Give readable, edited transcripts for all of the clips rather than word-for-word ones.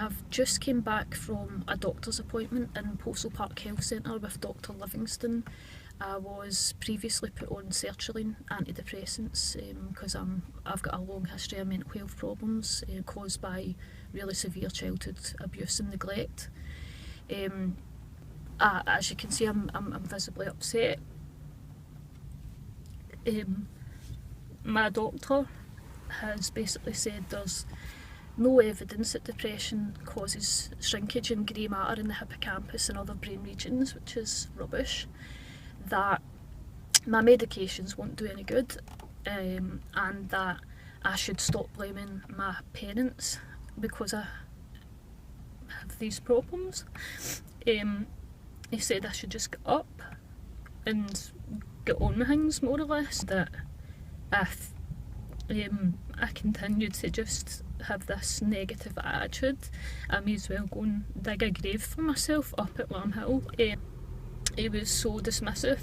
have just came back from a doctor's appointment in Postal Park Health Centre with Dr Livingston. I was previously put on sertraline antidepressants because I've got a long history of mental health problems caused by really severe childhood abuse and neglect. As you can see, I'm visibly upset. My doctor has basically said there's no evidence that depression causes shrinkage in grey matter in the hippocampus and other brain regions, which is rubbish. That my medications won't do any good, and that I should stop blaming my parents because I have these problems. He said I should just get up and get on with things, more or less. That if I continue to just have this negative attitude, I may as well go and dig a grave for myself up at Wormhill. He was so dismissive.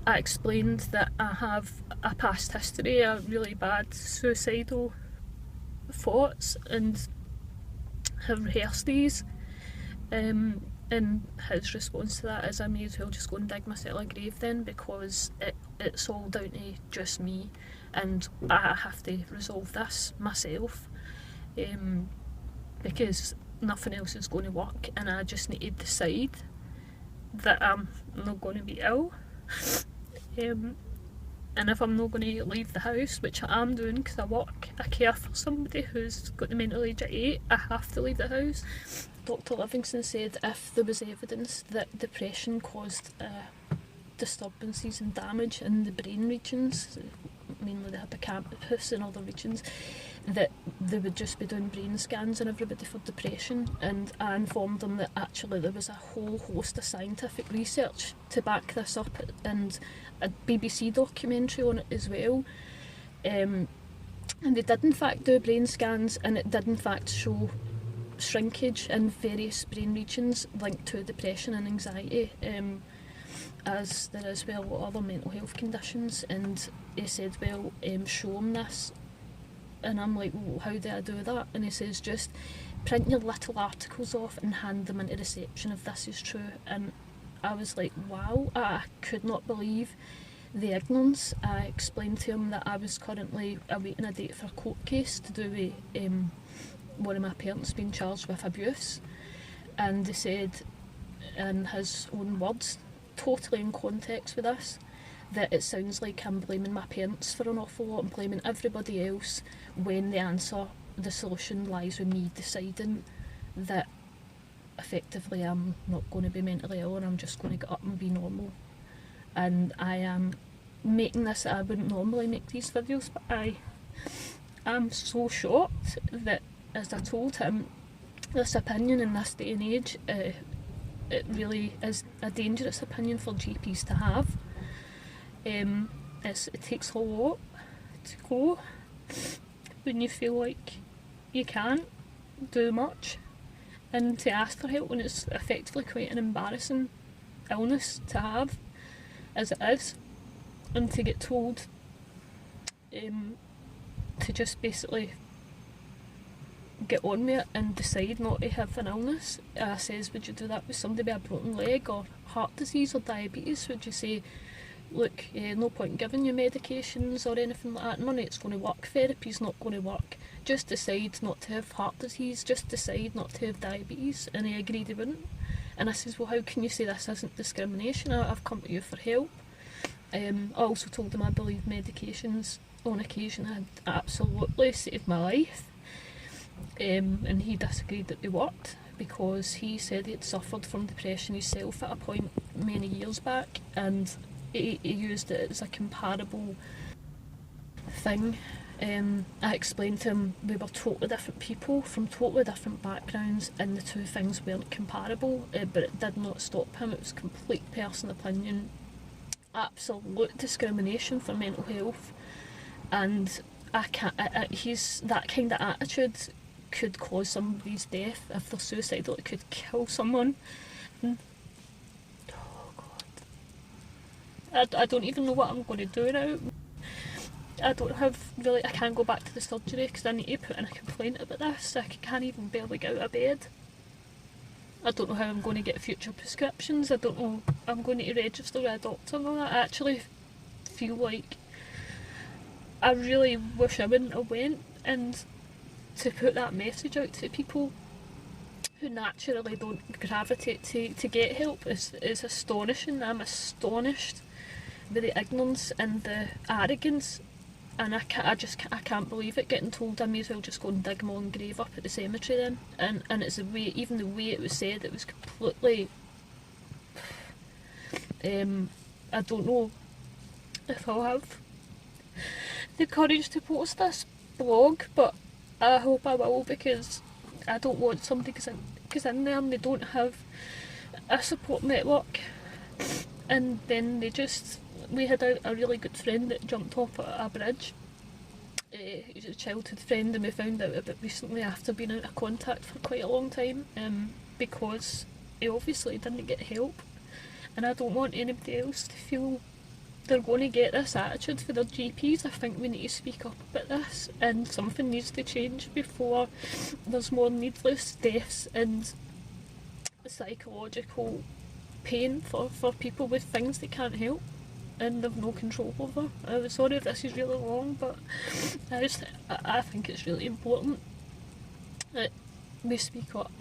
I explained that I have a past history of really bad suicidal thoughts and have rehearsed these. And his response to that is I may as well just go and dig myself a grave then, because it's all down to just me and I have to resolve this myself, because nothing else is going to work, and I just need to decide that I'm not going to be ill. And if I'm not going to leave the house, which I am doing because I care for somebody who's got the mental age at 8, I have to leave the house. Dr Livingston said if there was evidence that depression caused disturbances and damage in the brain regions, mainly the hippocampus and other regions, that they would just be doing brain scans on everybody for depression. And I informed them that actually there was a whole host of scientific research to back this up, and a BBC documentary on it as well. And they did in fact do brain scans, and it did in fact show shrinkage in various brain regions linked to depression and anxiety, as there is with other mental health conditions. And he said, well, show him this. And I'm like, well, how do I do that? And he says, just print your little articles off and hand them into reception if this is true. And I was like, wow, I could not believe the ignorance. I explained to him that I was currently awaiting a date for a court case to do with one of my parents being charged with abuse. And he said, in his own words, totally in context with this, that it sounds like I'm blaming my parents for an awful lot and blaming everybody else, when the answer, the solution lies with me deciding that effectively I'm not going to be mentally ill and I'm just going to get up and be normal. And I am making this, I wouldn't normally make these videos, but I am so shocked that, as I told him, this opinion in this day and age, it really is a dangerous opinion for GPs to have. It takes a lot to go when you feel like you can't do much, and to ask for help when it's effectively quite an embarrassing illness to have, as it is, and to get told to just basically get on with it and decide not to have an illness. Says, would you do that with somebody with a broken leg or heart disease or diabetes? Would you say, look, no point giving you medications or anything like that, none of it's going to work, therapy's not going to work, just decide not to have heart disease, just decide not to have diabetes? And he agreed he wouldn't. And I says, well, how can you say this isn't discrimination? I've come to you for help. I also told him I believe medications on occasion had absolutely saved my life. And he disagreed that they worked, because he said he had suffered from depression himself at a point many years back, and he used it as a comparable thing. I explained to him we were totally different people from totally different backgrounds, and the two things weren't comparable, but it did not stop him. It was complete personal opinion, absolute discrimination for mental health, and I can't. He's that kind of attitude could cause somebody's death if they're suicidal. It could kill someone. Oh God, I don't even know what I'm going to do now. I don't have really, I can't go back to the surgery because I need to put in a complaint about this. I can't even barely get out of bed. I don't know how I'm going to get future prescriptions. I don't know, I'm going to register with a doctor and all that. I actually feel like I really wish I wouldn't have went, and to put that message out to people who naturally don't gravitate to get help is astonishing. I'm astonished with the ignorance and the arrogance, and I can't believe it, getting told I may as well just go and dig my own grave up at the cemetery then. And it's the way, even the way it was said, it was completely, I don't know if I'll have the courage to post this blog, but I hope I will, because I don't want somebody goes in there and they don't have a support network, and then we had a really good friend that jumped off a bridge. He was a childhood friend, and we found out about recently after being out of contact for quite a long time, because he obviously didn't get help, and I don't want anybody else to feel they're going to get this attitude for their GPs. I think we need to speak up about this, and something needs to change before there's more needless deaths and psychological pain for people with things they can't help and they've no control over. I'm sorry if this is really long, but I think it's really important that we speak up.